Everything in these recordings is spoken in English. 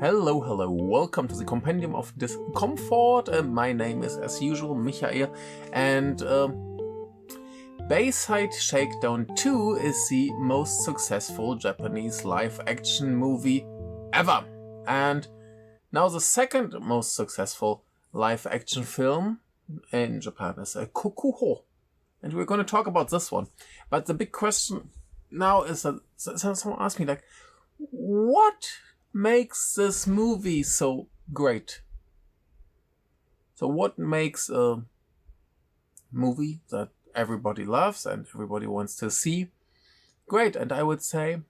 Hello, hello, welcome to the Compendium of Discomfort. My name is, as usual, Michael, and Bayside Shakedown 2 is the most successful Japanese live-action movie ever. And now the second most successful live-action film in Japan is Kokuho. And we're going to talk about this one. But the big question now is that someone asked me, like, what makes this movie so great? So what makes a movie that everybody loves and everybody wants to see great? And I would say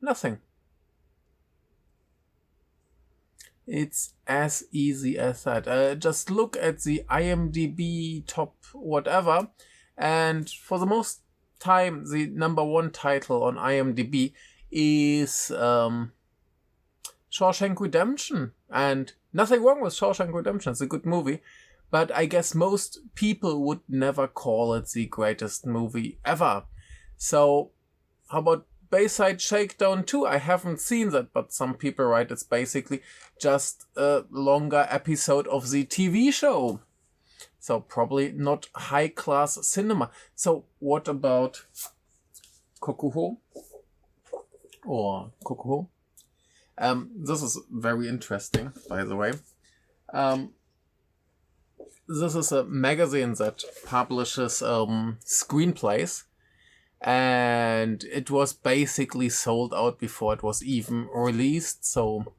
nothing. It's as easy as that. Just look at the IMDb top whatever, and for the most time the number one title on IMDb is Shawshank Redemption. And nothing wrong with Shawshank Redemption, it's a good movie, but I guess most people would never call it the greatest movie ever. So how about Bayside Shakedown 2? I haven't seen that, but some people write it's basically just a longer episode of the TV show. So probably not high-class cinema. So what about Kokuho? Or Kokuho? This is very interesting, by the way. This is a magazine that publishes screenplays, and it was basically sold out before it was even released. So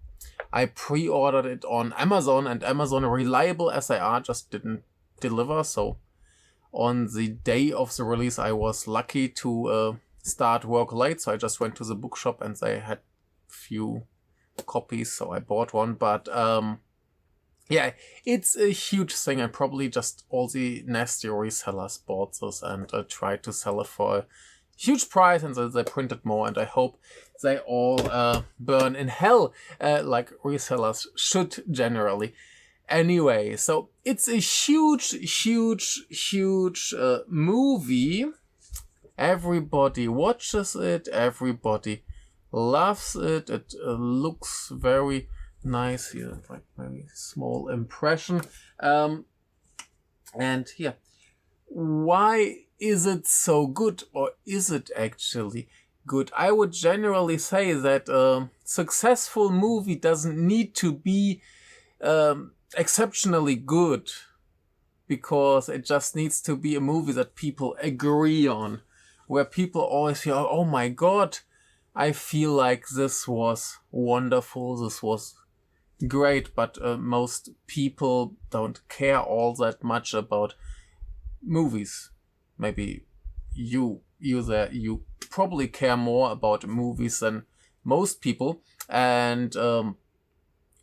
I pre-ordered it on Amazon, and Amazon, reliable as they are, just didn't deliver. So on the day of the release, I was lucky to start work late, so I just went to the bookshop and they had few copies, so I bought one. But yeah, it's a huge thing, and probably just all the nasty resellers bought this and tried to sell it for a huge price, and so they printed more, and I hope they all burn in hell, like resellers should generally. Anyway, so it's a huge movie. Everybody watches it, everybody loves it. It looks very nice here, like very small impression. And yeah, why is it so good, or is it actually good? I would generally say that a successful movie doesn't need to be exceptionally good, because it just needs to be a movie that people agree on, where people always feel, oh my god, I feel like this was wonderful, this was great. But most people don't care all that much about movies. Maybe you probably care more about movies than most people. And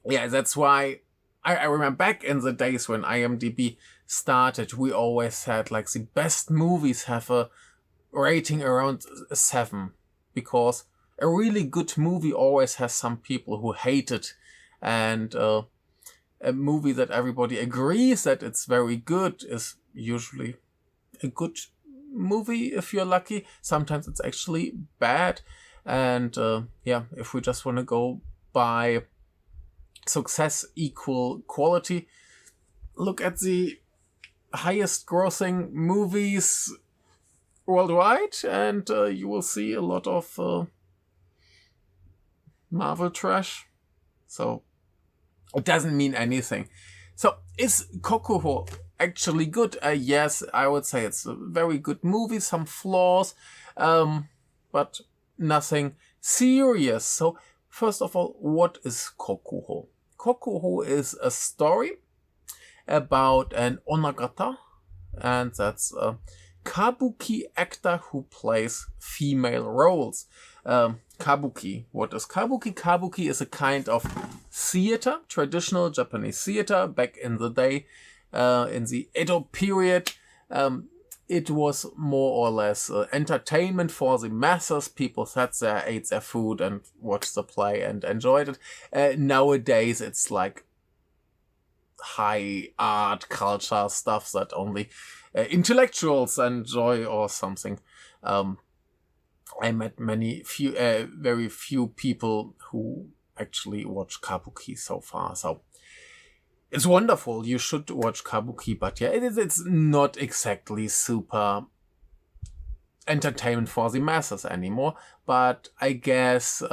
yeah, that's why I remember back in the days when IMDb started, we always had like the best movies have a rating around 7, because a really good movie always has some people who hate it, and a movie that everybody agrees that it's very good is usually a good movie if you're lucky. Sometimes it's actually bad, and yeah, if we just want to go by success equal quality, look at the highest grossing movies worldwide, and you will see a lot of Marvel trash. So it doesn't mean anything. So is Kokuho actually good? Yes, I would say it's a very good movie, some flaws, but nothing serious. So first of all, what is Kokuho? Kokuho is a story about an onagata, and that's a kabuki actor who plays female roles. Kabuki. What is kabuki? Kabuki is a kind of theater, traditional Japanese theater. Back in the day, in the Edo period, it was more or less entertainment for the masses. People sat there, ate their food, and watched the play and enjoyed it. Nowadays, it's like high art culture stuff that only intellectuals enjoy or something. I met very few people who actually watch kabuki so far. So it's wonderful. You should watch kabuki, but yeah, it's not exactly super entertainment for the masses anymore. But I guess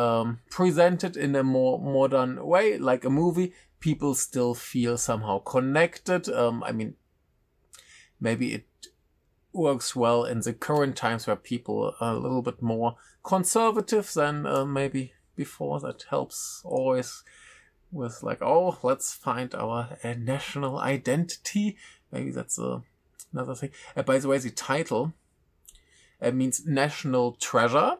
presented in a more modern way, like a movie, people still feel somehow connected. I mean, maybe it works well in the current times where people are a little bit more conservative than maybe before. That helps always with like, oh, let's find our national identity. Maybe that's another thing. By the way, the title means national treasure.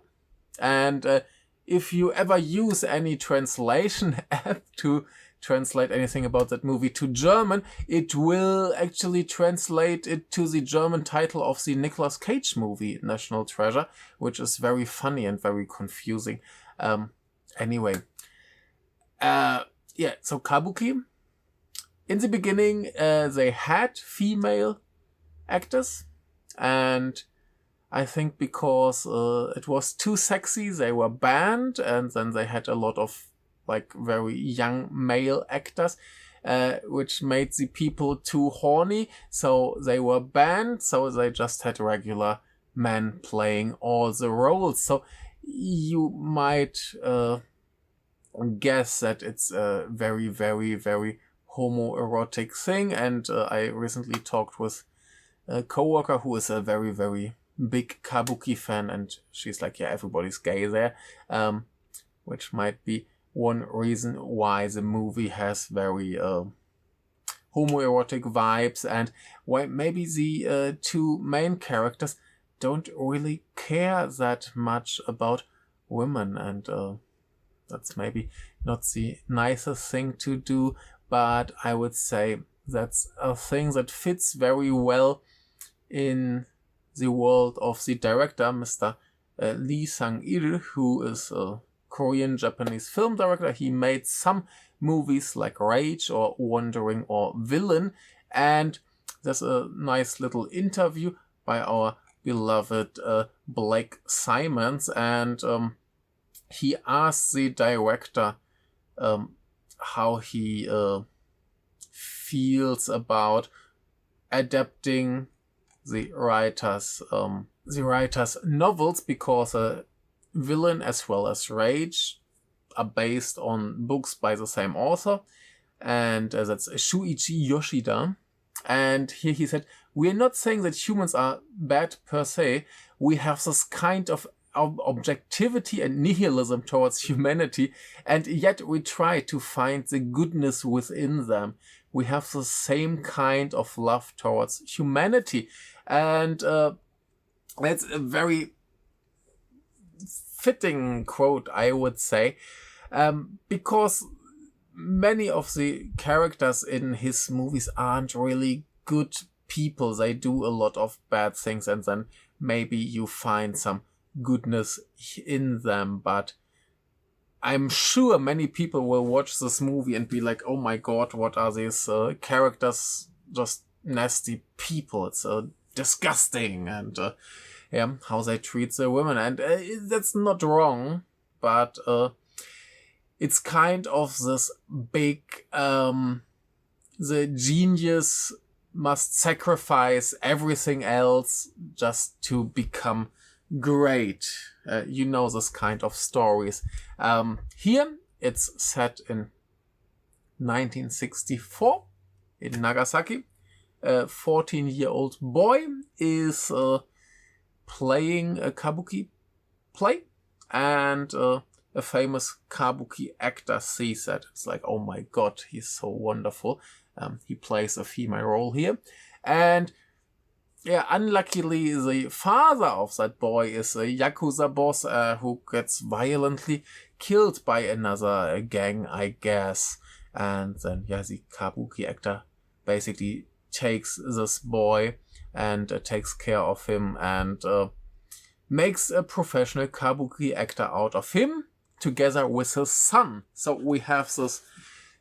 And if you ever use any translation app to translate anything about that movie to German, it will actually translate it to the German title of the Nicolas Cage movie, National Treasure, which is very funny and very confusing. Anyway, so kabuki. In the beginning, they had female actors, and I think because it was too sexy, they were banned, and then they had a lot of like very young male actors, which made the people too horny, so they were banned, so they just had regular men playing all the roles. So you might guess that it's a very, very, very homoerotic thing, and I recently talked with a coworker who is a very, very big kabuki fan, and she's like, yeah, everybody's gay there, which might be one reason why the movie has very homoerotic vibes, and why maybe the two main characters don't really care that much about women, and that's maybe not the nicest thing to do, but I would say that's a thing that fits very well in the world of the director, Mr. Lee Sang-il, who is a Korean-Japanese film director. He made some movies like Rage or Wandering or Villain, and there's a nice little interview by our beloved Blake Simons, and he asked the director how he feels about adapting the writer's novels, because Villain as well as Rage are based on books by the same author, and that's Shuichi Yoshida. And here he said, "We're not saying that humans are bad per se. We have this kind of objectivity and nihilism towards humanity, and yet we try to find the goodness within them. We have the same kind of love towards humanity." And that's a very fitting quote, I would say, because many of the characters in his movies aren't really good people. They do a lot of bad things, and then maybe you find some goodness in them. But I'm sure many people will watch this movie and be like, oh my god, what are these characters? Just nasty people. It's disgusting. And how they treat the women. And that's not wrong, but it's kind of this big, the genius must sacrifice everything else just to become great. You know this kind of stories. Here, it's set in 1964 in Nagasaki. A 14-year-old boy is playing a kabuki play, and a famous kabuki actor sees that. It's like, oh my god, he's so wonderful. He plays a female role here. And unluckily, the father of that boy is a Yakuza boss who gets violently killed by another gang, I guess. And then, the kabuki actor basically takes this boy and takes care of him and makes a professional kabuki actor out of him together with his son. So we have this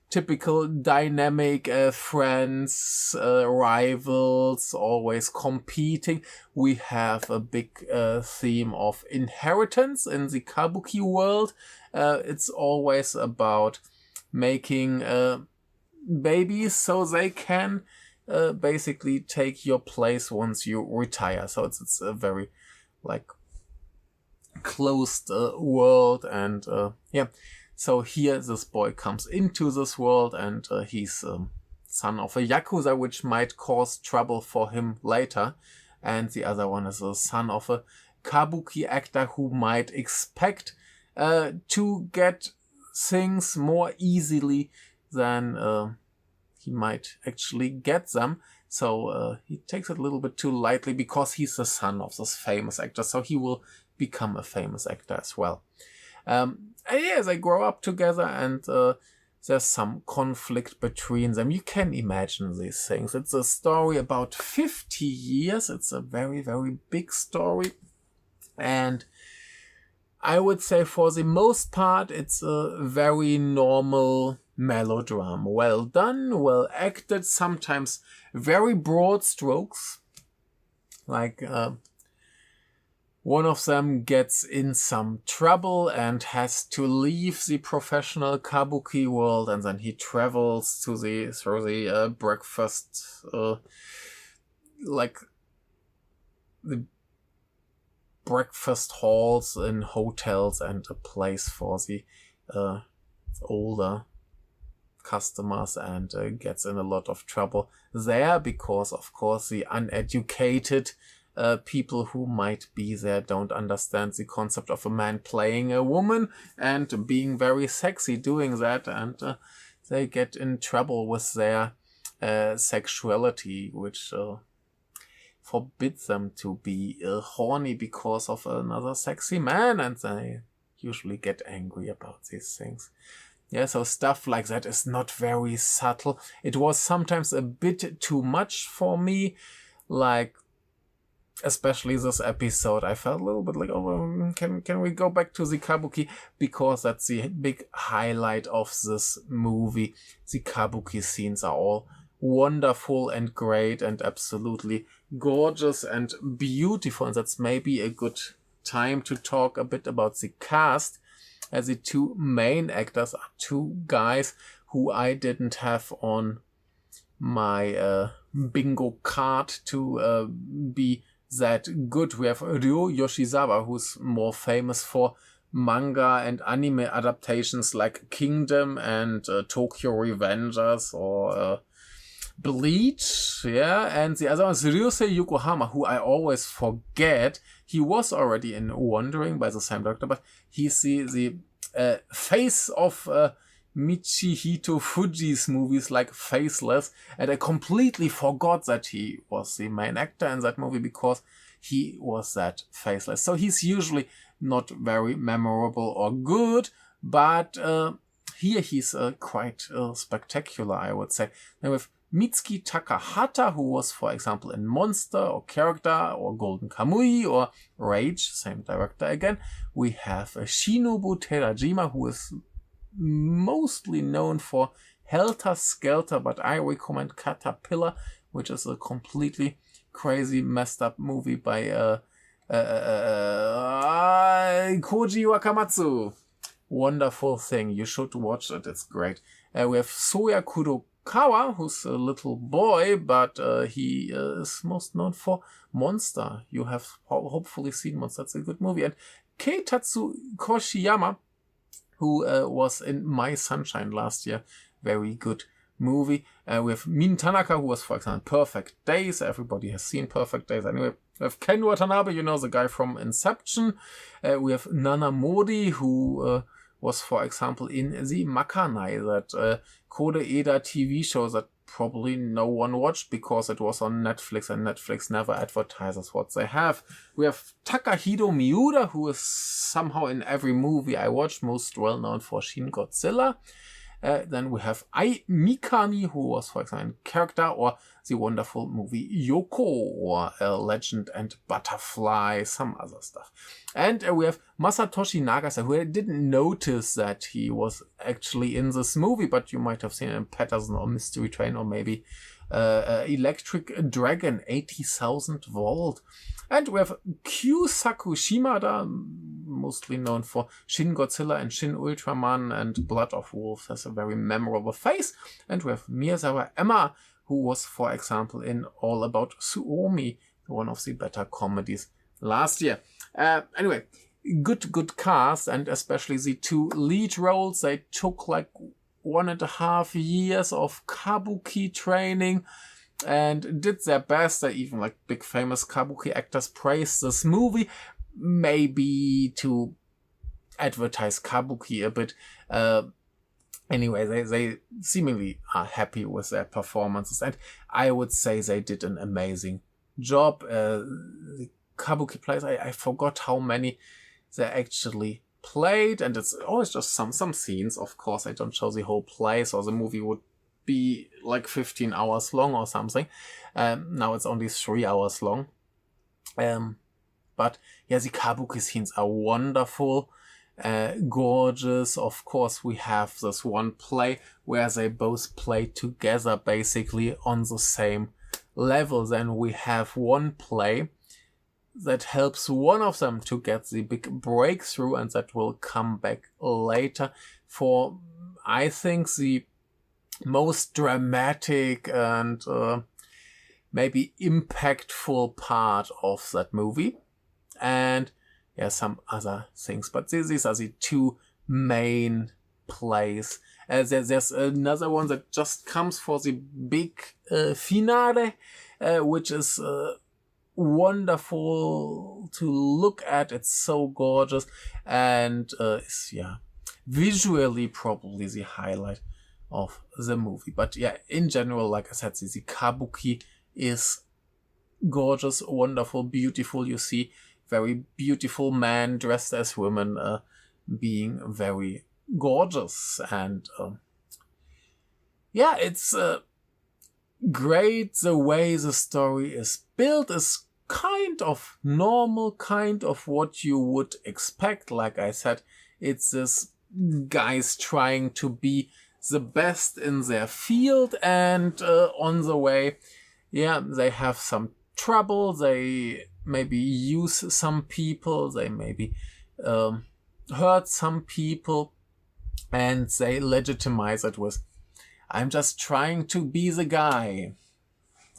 typical dynamic friends, rivals, always competing. We have a big theme of inheritance in the kabuki world. It's always about making babies so they can basically take your place once you retire. So it's a very like closed world, and so here this boy comes into this world, and he's son of a yakuza, which might cause trouble for him later, and the other one is a son of a kabuki actor who might expect to get things more easily than he might actually get them. So he takes it a little bit too lightly because he's the son of this famous actor, so he will become a famous actor as well. And they grow up together, and there's some conflict between them. You can imagine these things. It's a story about 50 years. It's a very, very big story. And I would say for the most part, it's a very normal melodrama. Well done, well acted, sometimes very broad strokes. Like one of them gets in some trouble and has to leave the professional kabuki world, and then he travels through the breakfast, like the breakfast halls in hotels, and a place for the older customers, and gets in a lot of trouble there because, of course, the uneducated people who might be there don't understand the concept of a man playing a woman and being very sexy doing that, and they get in trouble with their sexuality, which forbids them to be horny because of another sexy man, and they usually get angry about these things. Yeah, so stuff like that is not very subtle. It was sometimes a bit too much for me, like especially this episode. I felt a little bit like, oh, can we go back to the kabuki? Because that's the big highlight of this movie. The kabuki scenes are all wonderful and great and absolutely gorgeous and beautiful. And that's maybe a good time to talk a bit about the cast. As the two main actors are two guys who I didn't have on my bingo card to be that good. We have Ryo Yoshizawa, who's more famous for manga and anime adaptations like Kingdom and Tokyo Revengers or Bleach, yeah, and the other one is Ryusei Yokohama, who I always forget. He was already in Wandering by the same director, but he's the face of Michihito Fuji's movies like Faceless, and I completely forgot that he was the main actor in that movie because he was that faceless. So he's usually not very memorable or good, but here he's quite spectacular, I would say. Then with Mitsuki Takahata, who was, for example, in Monster or Character or Golden Kamui or Rage, same director again. We have Shinobu Terajima, who is mostly known for Helter Skelter, but I recommend Caterpillar, which is a completely crazy, messed up movie by Koji Wakamatsu. Wonderful thing. You should watch it. It's great. We have Soya Kurokawa, who's a little boy, but he is most known for Monster. You have hopefully seen Monster. It's a good movie. And Keitatsu Koshiyama, who was in My Sunshine last year. Very good movie. We have Min Tanaka, who was, for example, Perfect Days. Everybody has seen Perfect Days. Anyway, we have Ken Watanabe, you know, the guy from Inception. We have Nana Mori, who was, for example, in the Makanai, that Koreeda TV show that probably no one watched because it was on Netflix, and Netflix never advertises what they have. We have Takahiro Miura, who is somehow in every movie I watch, most well known for Shin Godzilla. Then we have Ai Mikami, who was, for example, a character, or the wonderful movie Yoko, or Legend and Butterfly, some other stuff. And we have Masatoshi Nagase, who I didn't notice that he was actually in this movie, but you might have seen him in Patterson or Mystery Train, or maybe Electric Dragon 80,000 Volt. And we have Kyusaku Shimada, mostly known for Shin Godzilla and Shin Ultraman and Blood of Wolves, has a very memorable face. And we have Miyazawa Emma, who was, for example, in All About Suomi, one of the better comedies last year. Anyway, good cast, and especially the two lead roles. They took like 1.5 years of kabuki training and did their best. They even, like, big famous kabuki actors praised this movie, maybe to advertise kabuki a bit. Anyway, they seemingly are happy with their performances, and I would say they did an amazing job. The kabuki plays, I forgot how many they actually played, and it's always just some scenes. Of course, I don't show the whole play, so the movie would be like 15 hours long or something. Now it's only 3 hours long. But yeah, the kabuki scenes are wonderful, gorgeous. Of course, we have this one play where they both play together basically on the same level. Then we have one play that helps one of them to get the big breakthrough, and that will come back later for, I think, the most dramatic and maybe impactful part of that movie. And yeah, some other things, but these are the two main plays. There's another one that just comes for the big finale, which is wonderful to look at. It's so gorgeous, and it's, yeah, visually probably the highlight of the movie. But yeah, in general, like I said, the kabuki is gorgeous, wonderful, beautiful. You see very beautiful men dressed as women being very gorgeous, and yeah, it's great. The way the story is built is kind of normal, kind of what you would expect. Like I said, it's this guys trying to be the best in their field, and on the way, yeah, they have some trouble. They maybe use some people, they maybe hurt some people, and they legitimize it with, I'm just trying to be the guy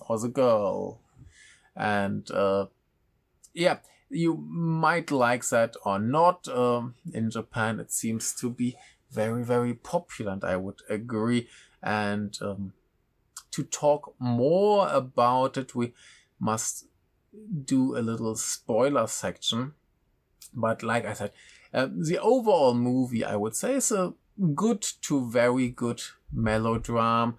or the girl. And yeah, you might like that or not. In Japan, it seems to be very, very popular, and I would agree. And to talk more about it, we must do a little spoiler section. But like I said, the overall movie, I would say, is a good to very good melodrama.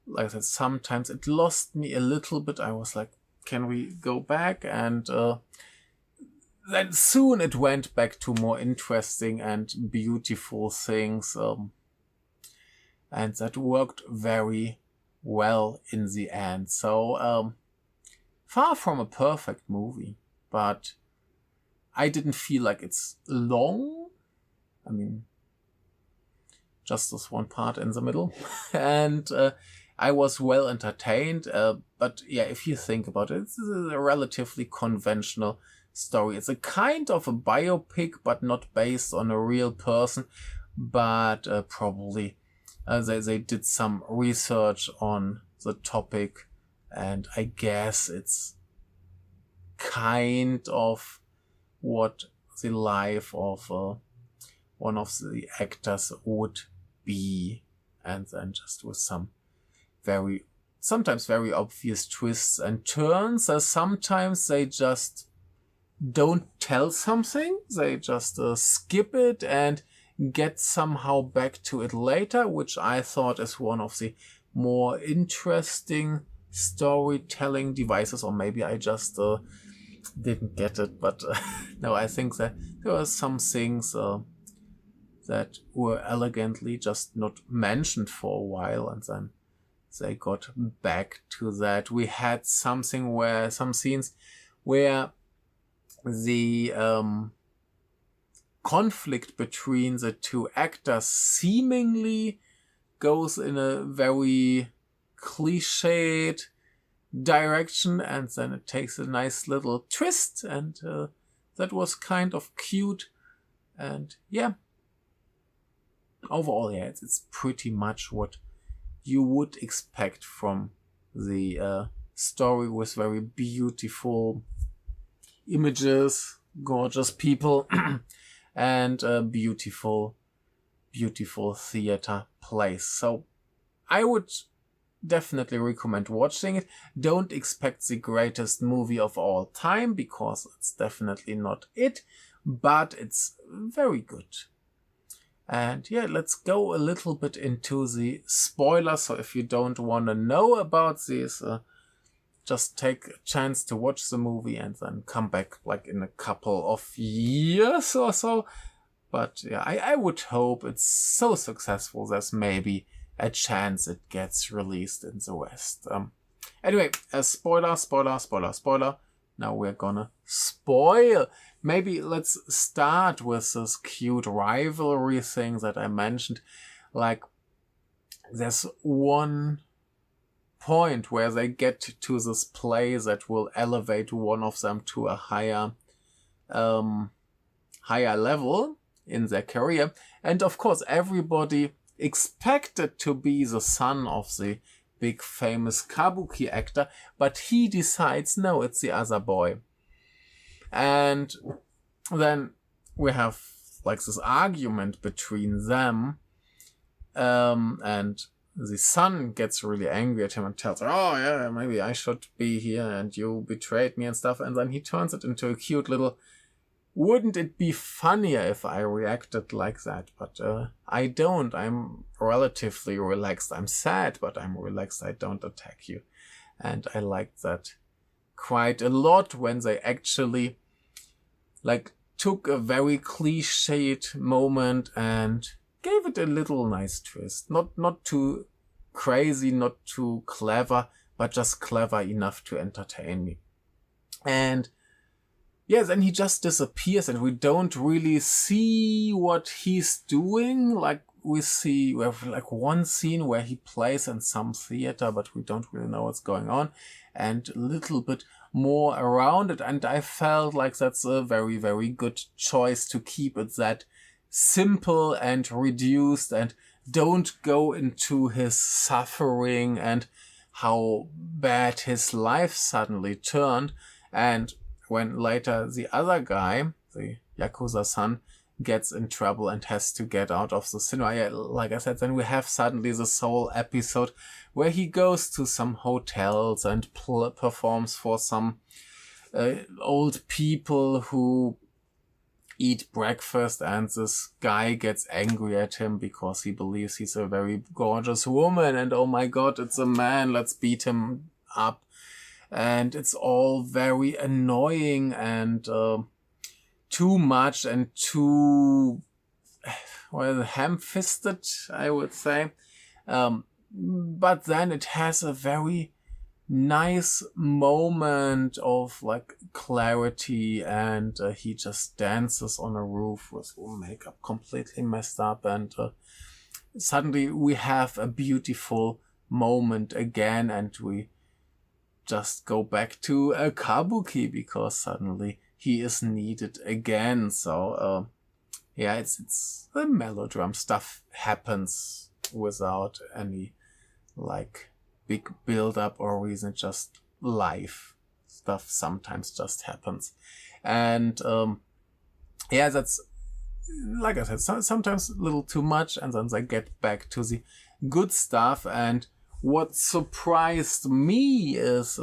Like I said, sometimes it lost me a little bit. I was like, can we go back? And then soon it went back to more interesting and beautiful things. And that worked very well in the end. So far from a perfect movie, but I didn't feel like it's long. I mean, just this one part in the middle. And I was well entertained. But yeah, if you think about it, it's a relatively conventional story. It's a kind of a biopic, but not based on a real person. But probably they did some research on the topic, and I guess it's kind of what the life of one of the actors would be, and then just with some sometimes very obvious twists and turns. Sometimes they just don't tell something, they just skip it and get somehow back to it later, which I thought is one of the more interesting storytelling devices. Or maybe I just didn't get it, but no, I think that there were some things that were elegantly just not mentioned for a while, and then they got back to that. We had some scenes where the conflict between the two actors seemingly goes in a very cliched direction, and then it takes a nice little twist, and that was kind of cute. And yeah, overall, yeah, it's pretty much what you would expect from the story, with very beautiful images, gorgeous people, and a beautiful theater place. So I would definitely recommend watching it. Don't expect the greatest movie of all time, because it's definitely not it, but it's very good. And yeah, let's go a little bit into the spoilers. So if you don't want to know about this, just take a chance to watch the movie and then come back like in a couple of years or so. But yeah, I would hope it's so successful there's maybe a chance it gets released in the West. Anyway, a spoiler. Now we're gonna spoil. Maybe let's start with this cute rivalry thing that I mentioned. Like, there's one point where they get to this play that will elevate one of them to a higher level in their career. And of course, everybody expected to be the son of the big famous kabuki actor, but he decides, no, it's the other boy. And then we have like this argument between them, and the son gets really angry at him and tells her, oh yeah, maybe I should be here and you betrayed me and stuff. And then he turns it into a cute little, wouldn't it be funnier if I reacted like that? But I don't. I'm relatively relaxed. I'm sad, but I'm relaxed. I don't attack you. And I like that quite a lot, when they actually like took a very cliched moment and gave it a little nice twist. Not too crazy, not too clever, but just clever enough to entertain me. And yeah, then he just disappears and we don't really see what he's doing. Like, we have like one scene where he plays in some theater, but we don't really know what's going on, and a little bit more around it. And I felt like that's a very, very good choice to keep it that simple and reduced, and don't go into his suffering and how bad his life suddenly turned. And when later the other guy, the Yakuza-san, gets in trouble and has to get out of the cinema, like I said, then we have suddenly this whole episode where he goes to some hotels and performs for some old people who eat breakfast, and this guy gets angry at him because he believes he's a very gorgeous woman, and oh my god, it's a man, let's beat him up. And it's all very annoying and too much and too, well, ham-fisted, I would say. But then it has a very nice moment of like clarity, and he just dances on a roof with makeup completely messed up, and suddenly we have a beautiful moment again, and we just go back to a kabuki because suddenly he is needed again. So yeah, it's the melodram stuff happens without any like big build up or reason, just life stuff sometimes just happens. And yeah, that's, like I said, sometimes a little too much, and then they get back to the good stuff. And what surprised me is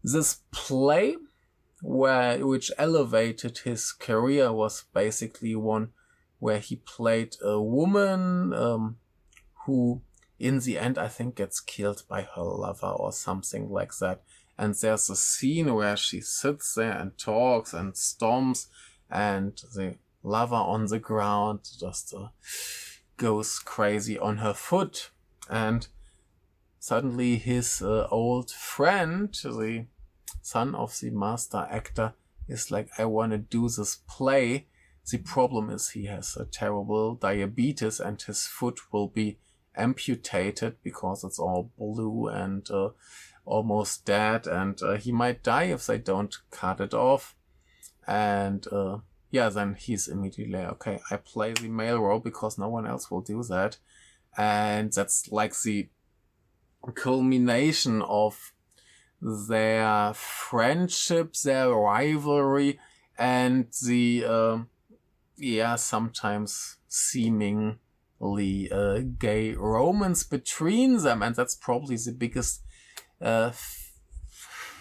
this play, which elevated his career, was basically one where he played a woman who in the end I think gets killed by her lover or something like that. And there's a scene where she sits there and talks and storms, and the lover on the ground just goes crazy on her foot. And suddenly his old friend, the son of the master actor, is like, I want to do this play. The problem is he has a terrible diabetes and his foot will be amputated because it's all blue and almost dead, and he might die if they don't cut it off. And then he's immediately like, okay, I play the male role because no one else will do that. And that's like the culmination of their friendship, their rivalry, and the sometimes seemingly gay romance between them. And that's probably the biggest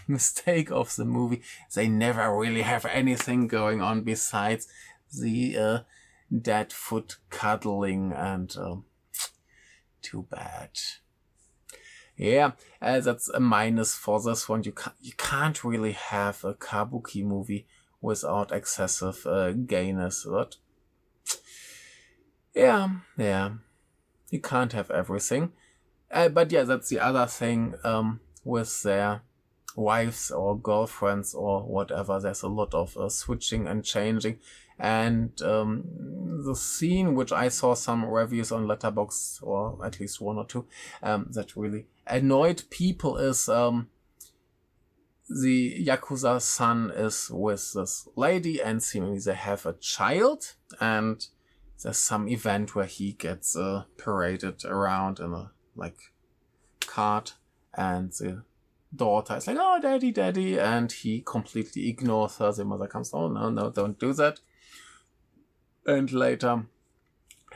mistake of the movie. They never really have anything going on besides the dead foot cuddling, and too bad. Yeah, that's a minus for this one. You can't really have a kabuki movie without excessive gayness. But yeah, you can't have everything. But yeah, that's the other thing with their wives or girlfriends or whatever. There's a lot of switching and changing. And the scene, which I saw some reviews on Letterboxd, or at least one or two, that really annoyed people, is the Yakuza son is with this lady, and seemingly they have a child, and there's some event where he gets paraded around in a cart, and the daughter is like, oh, daddy, and he completely ignores her. The mother comes, oh, no, don't do that. And later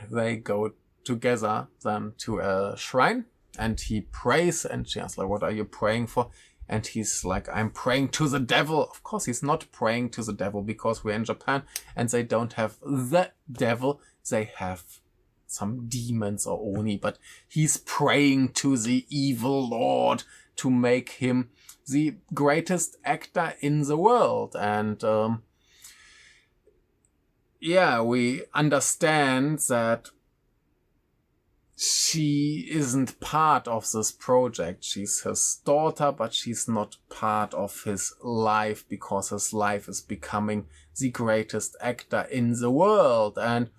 they go together then to a shrine, and he prays, and she asks, like, what are you praying for? And he's like, I'm praying to the devil. Of course, he's not praying to the devil, because we're in Japan and they don't have the devil. They have some demons or oni, but he's praying to the evil lord to make him the greatest actor in the world. And we understand that she isn't part of this project. She's his daughter, but she's not part of his life, because his life is becoming the greatest actor in the world. And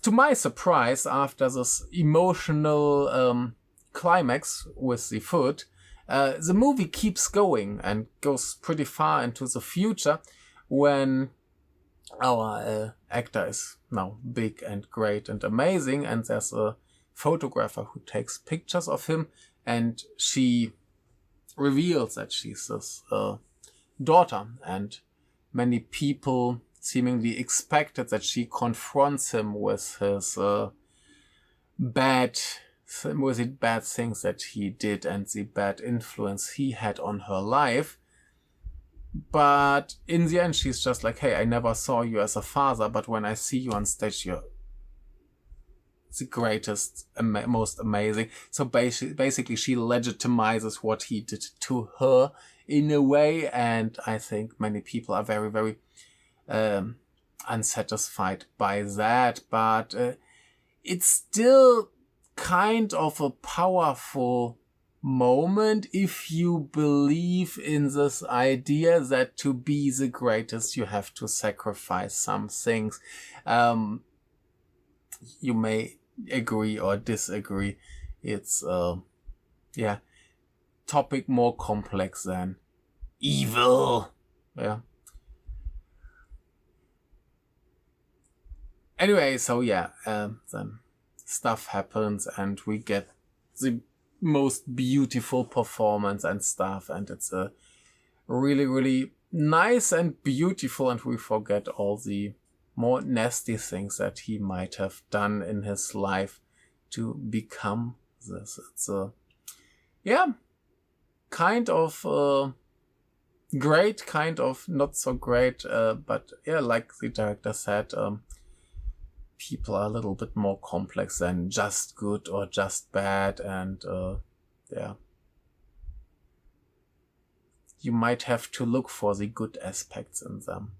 to my surprise, after this emotional climax with the foot, the movie keeps going and goes pretty far into the future, when our actor is now big and great and amazing, and there's a photographer who takes pictures of him, and she reveals that she's his daughter, and many people seemingly expected that she confronts him with his bad things that he did and the bad influence he had on her life. But in the end, she's just like, hey, I never saw you as a father, but when I see you on stage, you're the greatest, most amazing. So basically, she legitimizes what he did to her in a way, and I think many people are very, very unsatisfied by that. But it's still kind of a powerful moment if you believe in this idea that to be the greatest you have to sacrifice some things. You may agree or disagree. It's topic more complex than evil. Anyway, so then stuff happens and we get the most beautiful performance and stuff, and it's a really, really nice and beautiful, and we forget all the more nasty things that he might have done in his life to become this. It's kind of great, kind of not so great, but like the director said, people are a little bit more complex than just good or just bad, and you might have to look for the good aspects in them.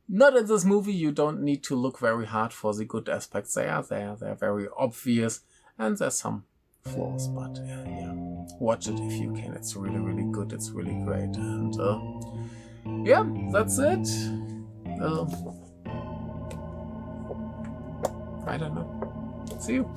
Not in this movie, you don't need to look very hard for the good aspects. They are there, they're very obvious, and there's some flaws, but yeah, watch it if you can. It's really, really good, it's really great, and yeah, that's it. I don't know. See you.